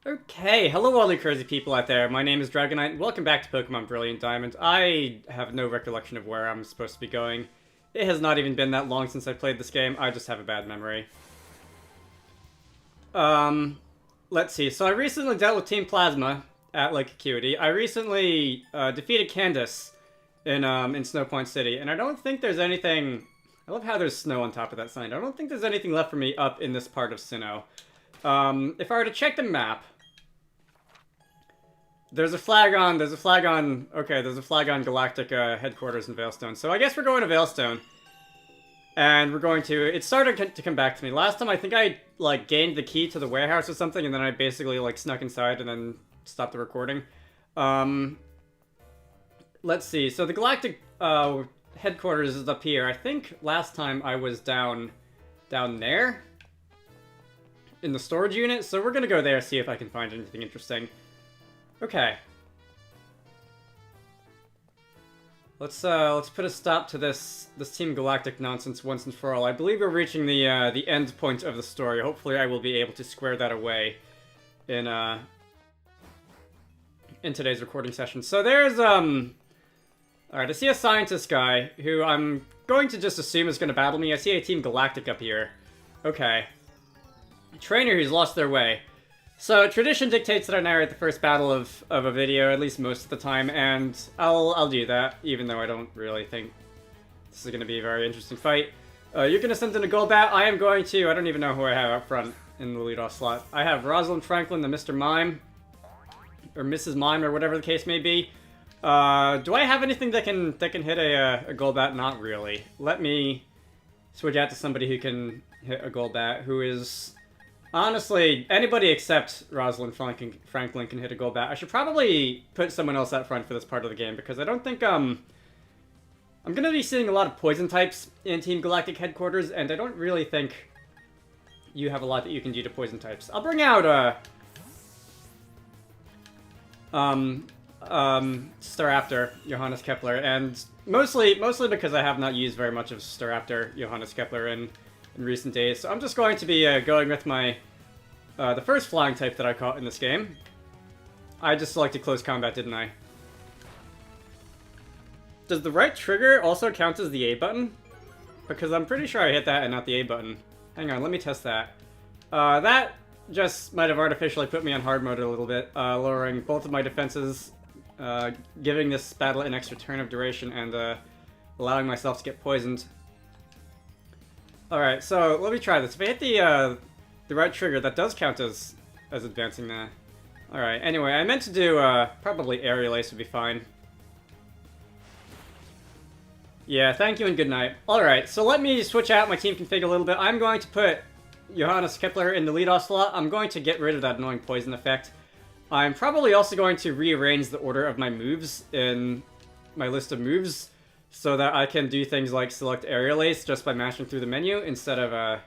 Okay, hello all you crazy people out there. My name is Dragonite. Welcome back to Pokemon Brilliant Diamond. I have no recollection of where I'm supposed to be going. It has not even been that long since I played this game. I just have a bad memory. Let's see. So I recently dealt with Team Plasma at Lake Acuity. I recently defeated Candace in Snow Point City, and I don't think there's anything... I love how there's snow on top of that sign. I don't think there's anything left for me up in this part of Sinnoh. If I were to check the map, there's a flag on Galactic headquarters in Veilstone. So I guess we're going to Veilstone. And we're going to... It started to come back to me. Last time I think I, like, gained the key to the warehouse or something, and then I basically, like, snuck inside and then stopped the recording. Let's see. So the Galactic headquarters is up here. I think last time I was down there in the storage unit, so we're gonna go there, see if I can find anything interesting. Okay. Let's put a stop to this Team Galactic nonsense once and for all. I believe we're reaching the end point of the story. Hopefully I will be able to square that away in today's recording session. So there's alright, I see a scientist guy who I'm going to just assume is gonna battle me. I see a Team Galactic up here. Okay. Trainer who's lost their way. So tradition dictates that I narrate the first battle of a video, at least most of the time, and I'll do that, even though I don't really think this is going to be a very interesting fight. You're going to send in a Golbat. I am going to... I don't even know who I have up front in the leadoff slot. I have Rosalind Franklin, the Mr. Mime, or Mrs. Mime, or whatever the case may be. Do I have anything that can hit a Golbat? Not really. Let me switch out to somebody who can hit a Golbat, who is... Honestly, anybody except Rosalind Franklin can hit a Golbat. I should probably put someone else out front for this part of the game, because I don't think, I'm gonna be seeing a lot of poison types in Team Galactic headquarters, and I don't really think you have a lot that you can do to poison types. I'll bring out, Staraptor, Johannes Kepler, and mostly because I have not used very much of Staraptor, Johannes Kepler in recent days. So I'm just going to be going with my the first flying type that I caught in this game. I just selected close combat, didn't I? Does the right trigger also count as the A button? Because I'm pretty sure I hit that and not the A button. Hang on, let me test that. That just might have artificially put me on hard mode a little bit, lowering both of my defenses, giving this battle an extra turn of duration, and allowing myself to get poisoned. Alright, so let me try this. If I hit the right trigger, that does count as advancing that. Alright, anyway, I meant to do, probably Aerial Ace would be fine. Yeah, thank you and good night. Alright, so let me switch out my team config a little bit. I'm going to put Johannes Kepler in the leadoff slot. I'm going to get rid of that annoying poison effect. I'm probably also going to rearrange the order of my moves in my list of moves, so that I can do things like select Aerial Ace just by mashing through the menu instead of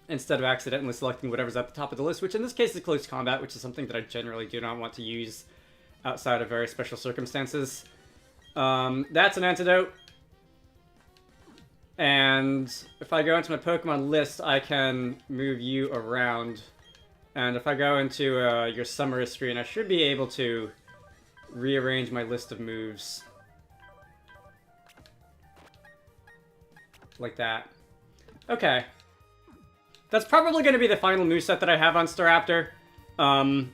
accidentally selecting whatever's at the top of the list, which in this case is close combat, which is something that I generally do not want to use outside of very special circumstances. That's an antidote. And if I go into my Pokemon list, I can move you around. And if I go into your summary screen, I should be able to rearrange my list of moves. Like that. Okay. That's probably going to be the final moveset that I have on Staraptor. I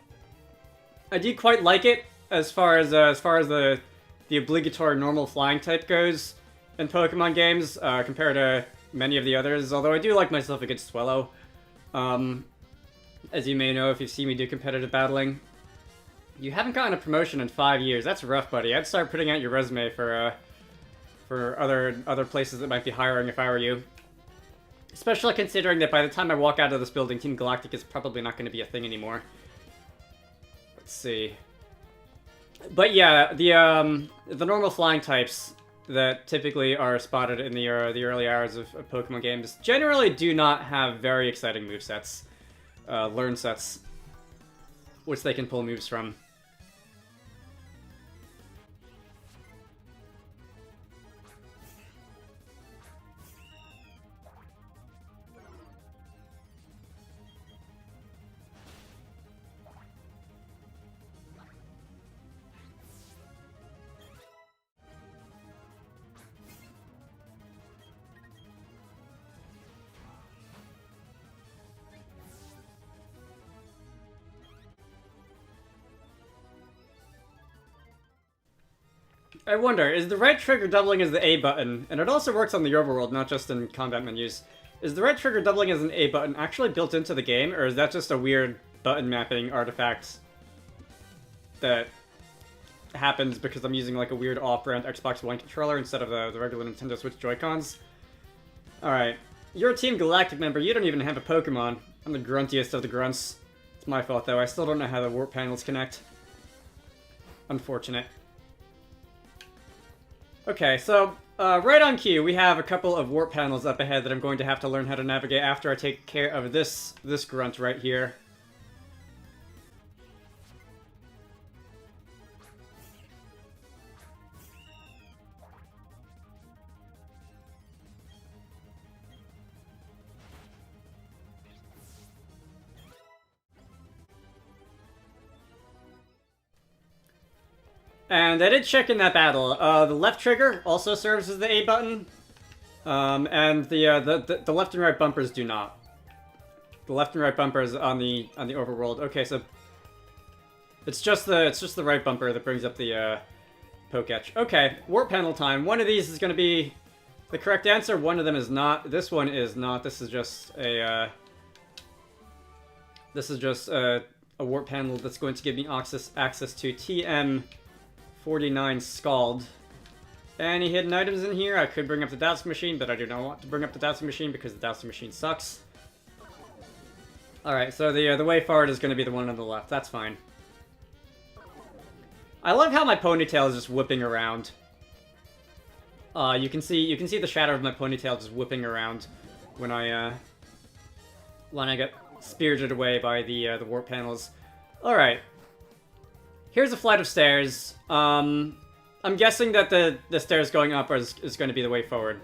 do quite like it as far as the obligatory normal flying type goes in Pokemon games, compared to many of the others, although I do like myself a good Swellow. As you may know if you've seen me do competitive battling. You haven't gotten a promotion in 5 years. That's rough, buddy. I'd start putting out your resume for other places that might be hiring if I were you. Especially considering that by the time I walk out of this building, Team Galactic is probably not going to be a thing anymore. Let's see. But yeah, the normal flying types that typically are spotted in the early hours of Pokemon games generally do not have very exciting movesets, learn sets, which they can pull moves from. I wonder, is the right trigger doubling as the A button, and it also works on the overworld, not just in combat menus, is the right trigger doubling as an A button actually built into the game, or is that just a weird button mapping artifact that happens because I'm using like a weird off-brand Xbox One controller instead of the regular Nintendo Switch Joy-Cons? Alright, you're a Team Galactic member, you don't even have a Pokemon. I'm the gruntiest of the grunts. It's my fault though, I still don't know how the warp panels connect. Unfortunate. Okay, so right on cue, we have a couple of warp panels up ahead that I'm going to have to learn how to navigate after I take care of this grunt right here. And I did check in that battle. The left trigger also serves as the A button, and the left and right bumpers do not. The left and right bumpers on the overworld. Okay, so it's just the right bumper that brings up the Poketch. Okay, warp panel time. One of these is going to be the correct answer. One of them is not. This one is not. This is just a warp panel that's going to give me access to TM49 Scald. Any hidden items in here? I could bring up the dowsing machine, but I do not want to bring up the dowsing machine because the dowsing machine sucks. Alright, so the way forward is going to be the one on the left. That's fine. I love how my ponytail is just whipping around. You can see the shadow of my ponytail just whipping around when I get spirited away by the warp panels. Alright. Here's a flight of stairs. I'm guessing that the stairs going up is going to be the way forward.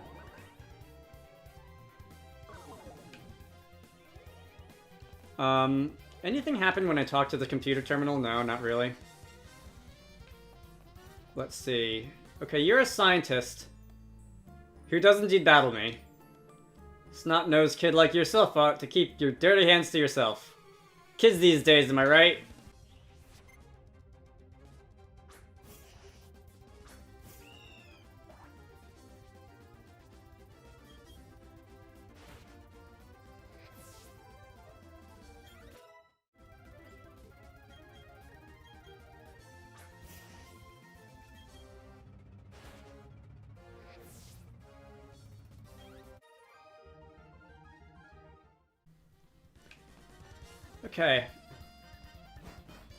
Anything happen when I talk to the computer terminal? No, not really. Let's see. Okay, you're a scientist who does indeed battle me. Snot-nosed kid like yourself ought to keep your dirty hands to yourself. Kids these days, am I right? Okay.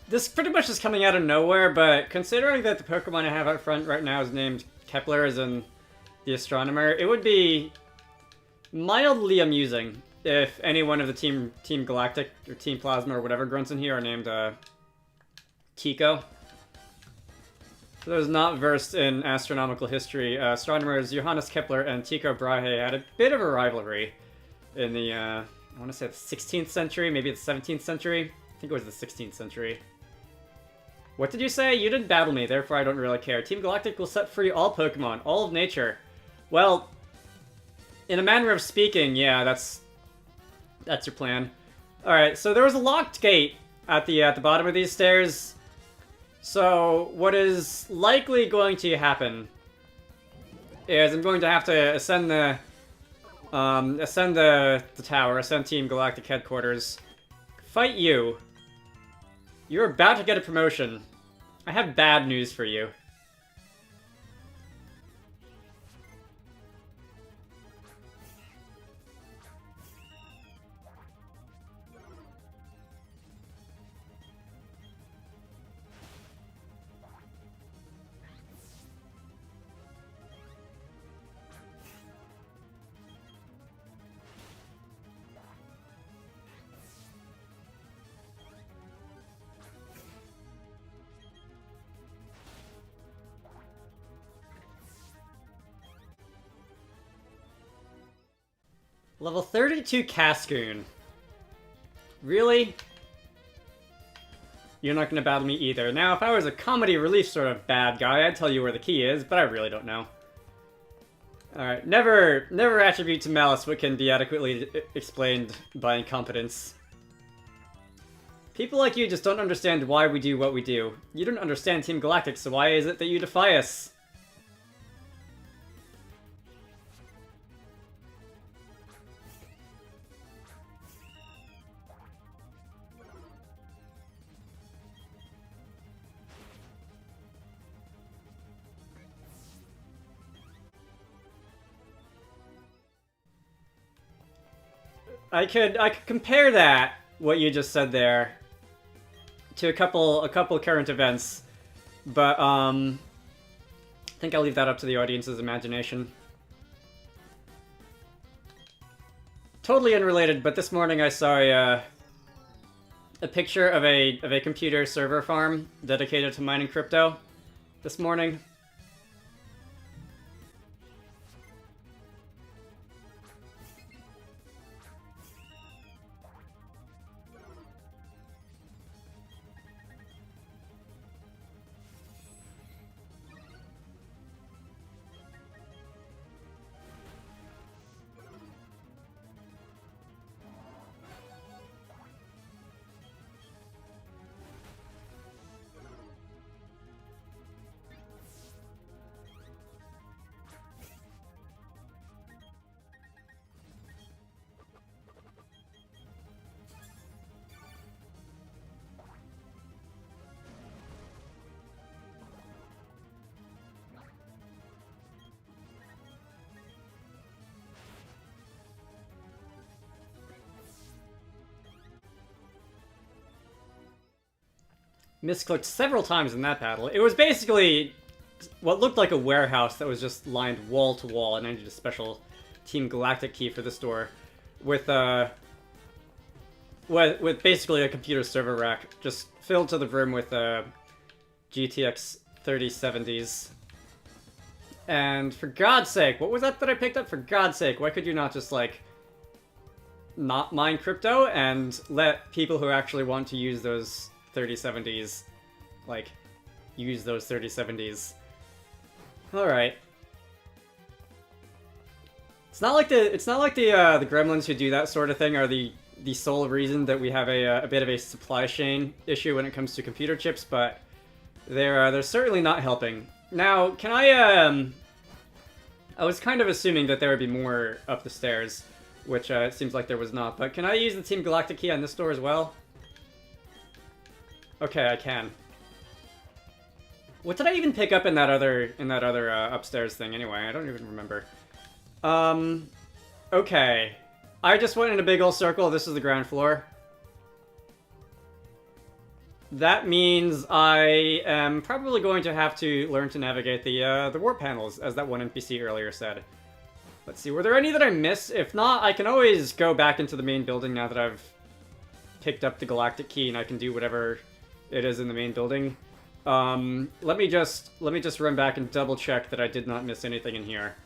This pretty much is coming out of nowhere, but considering that the Pokemon I have out front right now is named Kepler as in the astronomer, it would be mildly amusing if any one of the Team Galactic or Team Plasma or whatever grunts in here are named Tycho. For those not versed in astronomical history, astronomers Johannes Kepler and Tycho Brahe had a bit of a rivalry in the I want to say the 16th century, maybe the 17th century. I think it was the 16th century. What did you say? You didn't battle me, therefore I don't really care. Team Galactic will set free all Pokemon, all of nature. Well, in a manner of speaking, yeah, that's your plan. Alright, so there was a locked gate at the bottom of these stairs. So, what is likely going to happen is I'm going to have to ascend the tower, ascend Team Galactic headquarters, fight you. You're about to get a promotion. I have bad news for you. Level 32 Cascoon. Really? You're not gonna battle me either. Now, if I was a comedy relief sort of bad guy, I'd tell you where the key is, but I really don't know. Alright, never attribute to malice what can be adequately explained by incompetence. People like you just don't understand why we do what we do. You don't understand Team Galactic, so why is it that you defy us? I could compare that, what you just said there, to a couple current events, but I think I'll leave that up to the audience's imagination. Totally unrelated, but this morning I saw a picture of a computer server farm dedicated to mining crypto this morning. Misclicked several times in that battle. It was basically what looked like a warehouse that was just lined wall to wall, and I needed a special Team Galactic key for this door with basically a computer server rack just filled to the brim with GTX 3070s. And for God's sake, what was that I picked up? For God's sake, why could you not just, like, not mine crypto and let people who actually want to use those 3070s, like, use those 3070s. Alright. It's not like the gremlins who do that sort of thing are the sole reason that we have a bit of a supply chain issue when it comes to computer chips, but they're certainly not helping. Now, can I was kind of assuming that there would be more up the stairs, which it seems like there was not, but can I use the Team Galactic key on this door as well? Okay, I can. What did I even pick up in that other upstairs thing anyway? I don't even remember. Okay. I just went in a big old circle. This is the ground floor. That means I am probably going to have to learn to navigate the warp panels, as that one NPC earlier said. Let's see, were there any that I missed? If not, I can always go back into the main building now that I've picked up the Galactic key and I can do whatever it is in the main building. Let me just run back and double check that I did not miss anything in here.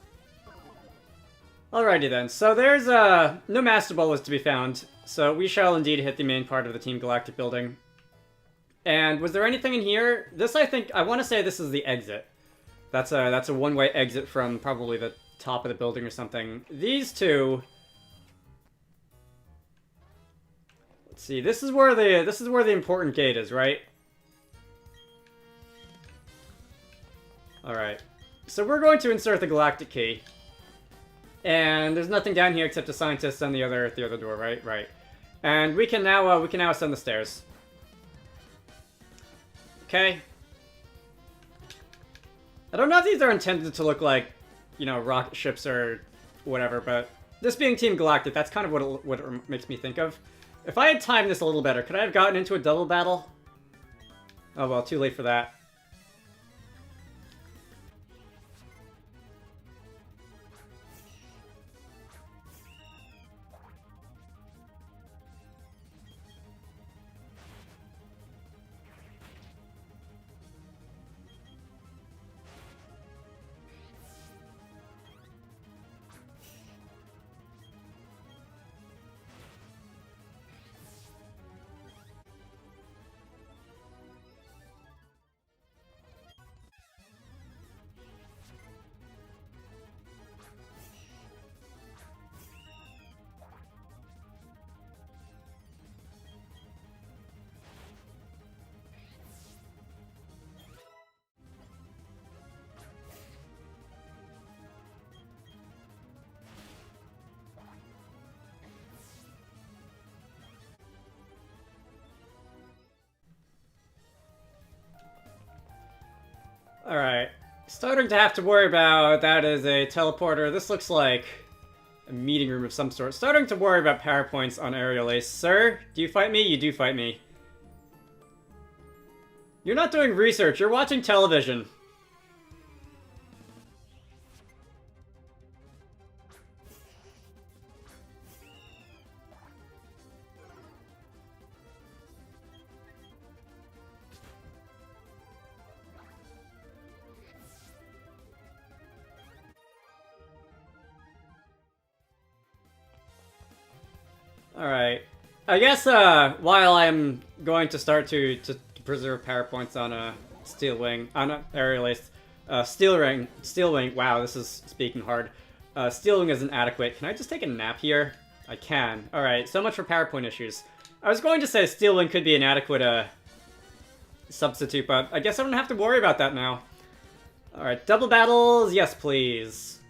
Alrighty then, so there's no Master Ball is to be found, so we shall indeed hit the main part of the Team Galactic building. And was there anything in here? This, I want to say this is the exit. That's a one-way exit from probably the top of the building or something. These two. Let's see. This is where the important gate is, right? All right. So we're going to insert the Galactic key. And there's nothing down here except a scientist on the other door, right? Right. And we can now ascend the stairs. Okay. I don't know if these are intended to look like, you know, rocket ships or whatever, but this being Team Galactic, that's kind of what it makes me think of. If I had timed this a little better, could I have gotten into a double battle? Oh well, too late for that. Alright. Starting to have to worry about that as a teleporter. This looks like a meeting room of some sort. Starting to worry about power points on Aerial Ace. Sir, do you fight me? You do fight me. You're not doing research, you're watching television. Alright. I guess, while I'm going to start to preserve power points on, Steel Wing, on Aerial Ace, Steel Wing, wow, this is speaking hard. Steel Wing isn't adequate. Can I just take a nap here? I can. Alright, so much for PowerPoint issues. I was going to say Steel Wing could be an adequate, substitute, but I guess I don't have to worry about that now. Alright, double battles, yes please.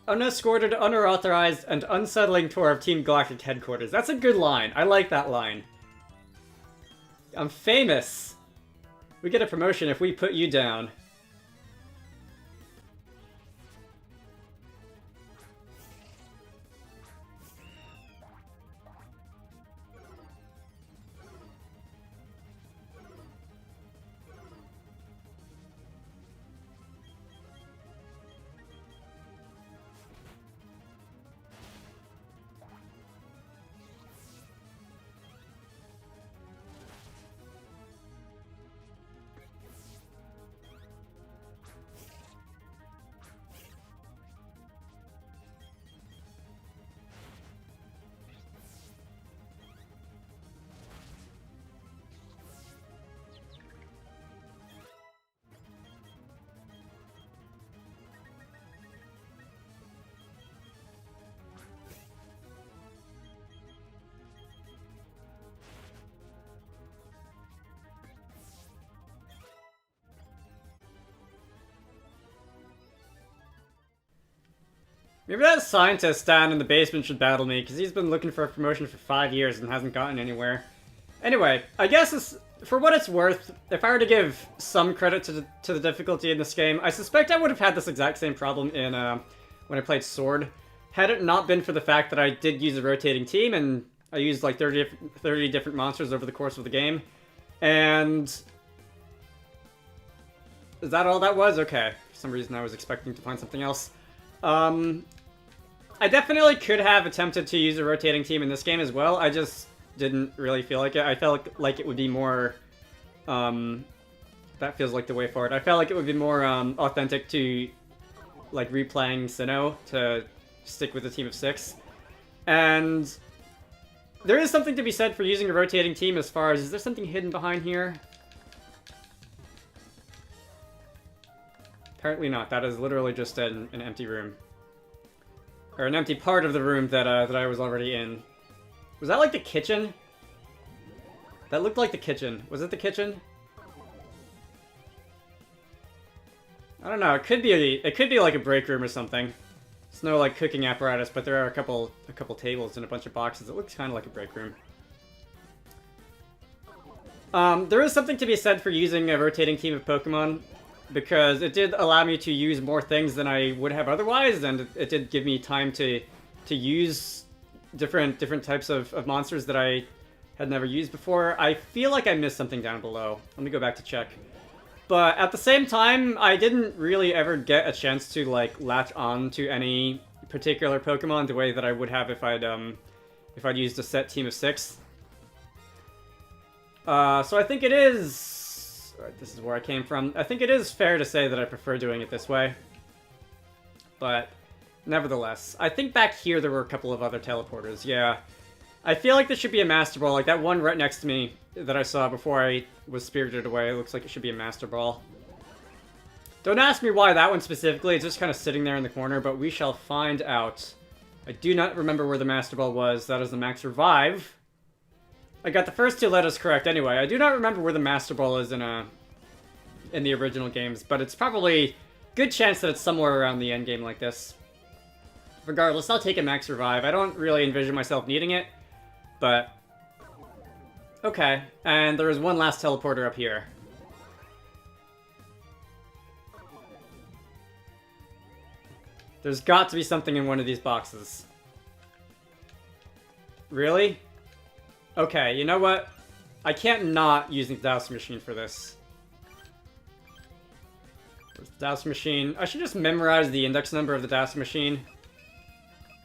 Unescorted, unauthorized, and unsettling tour of Team Galactic headquarters. That's a good line. I like that line. I'm famous. We get a promotion if we put you down. Maybe that scientist down in the basement should battle me, because he's been looking for a promotion for 5 years and hasn't gotten anywhere. Anyway, I guess for what it's worth, if I were to give some credit to the difficulty in this game, I suspect I would have had this exact same problem in when I played Sword. Had it not been for the fact that I did use a rotating team, and I used like 30 different monsters over the course of the game. And... is that all that was? Okay. For some reason I was expecting to find something else. I definitely could have attempted to use a rotating team in this game as well. I just didn't really feel like it. I felt like it would be more, that feels like the way forward. I felt like it would be more, authentic to, like, replaying Sinnoh to stick with a team of 6. And there is something to be said for using a rotating team as far as, is there something hidden behind here? Apparently not. That is literally just an empty room. Or an empty part of the room that I was already in. Was that like the kitchen? That looked like the kitchen. Was it the kitchen? I don't know. It could be like a break room or something. It's no like cooking apparatus, but there are a couple tables and a bunch of boxes. It looks kind of like a break room. There is something to be said for using a rotating team of Pokemon, because it did allow me to use more things than I would have otherwise, and it did give me time to use different types of monsters that I had never used before. I feel like I missed something down below. Let me go back to check. But at the same time, I didn't really ever get a chance to like latch on to any particular Pokemon the way that I would have if I'd used a set team of 6. So I think it is... Alright, this is where I came from. I think it is fair to say that I prefer doing it this way. But, nevertheless. I think back here there were a couple of other teleporters, yeah. I feel like there should be a Master Ball, like that one right next to me that I saw before I was spirited away. It looks like it should be a Master Ball. Don't ask me why that one specifically, it's just kind of sitting there in the corner, but we shall find out. I do not remember where the Master Ball was. That is the Max Revive. I got the first 2 letters correct anyway. I do not remember where the Master Ball is in the original games, but it's probably good chance that it's somewhere around the end game like this. Regardless, I'll take a Max Revive. I don't really envision myself needing it, but... okay, and there is one last teleporter up here. There's got to be something in one of these boxes. Really? Okay, you know what? I can't not use the dowsing machine for this. Where's the dowsing machine? I should just memorize the index number of the dowsing machine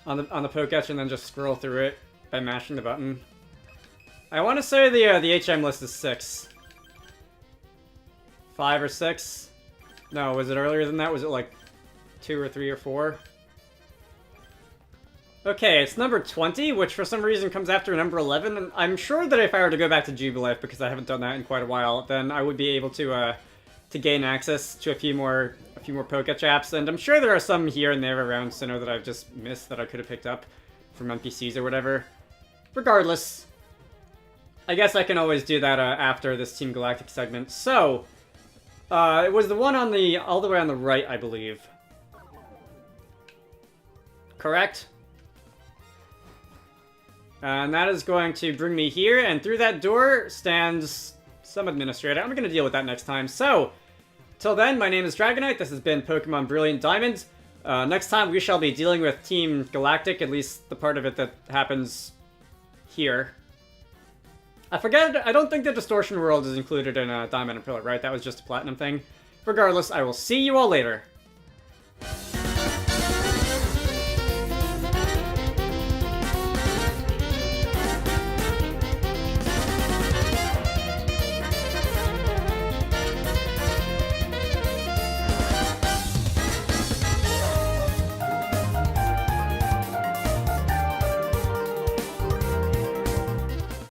on the Pokétch and then just scroll through it by mashing the button. I want to say the HM list is 6. 5 or 6? No, was it earlier than that? Was it like 2 or 3 or 4? Okay, it's number 20, which for some reason comes after number 11, and I'm sure that if I were to go back to Jubilife, because I haven't done that in quite a while, then I would be able to gain access to a few more Pokétch apps, and I'm sure there are some here and there around Sinnoh that I've just missed that I could have picked up from NPCs or whatever. Regardless, I guess I can always do that after this Team Galactic segment. So, it was the one on all the way on the right, I believe. Correct? And that is going to bring me here, and through that door stands some administrator. I'm going to deal with that next time. So, till then, my name is Dragonite. This has been Pokemon Brilliant Diamond. Next time, we shall be dealing with Team Galactic, at least the part of it that happens here. I forget, I don't think the Distortion World is included in Diamond and Pearl, right? That was just a Platinum thing. Regardless, I will see you all later.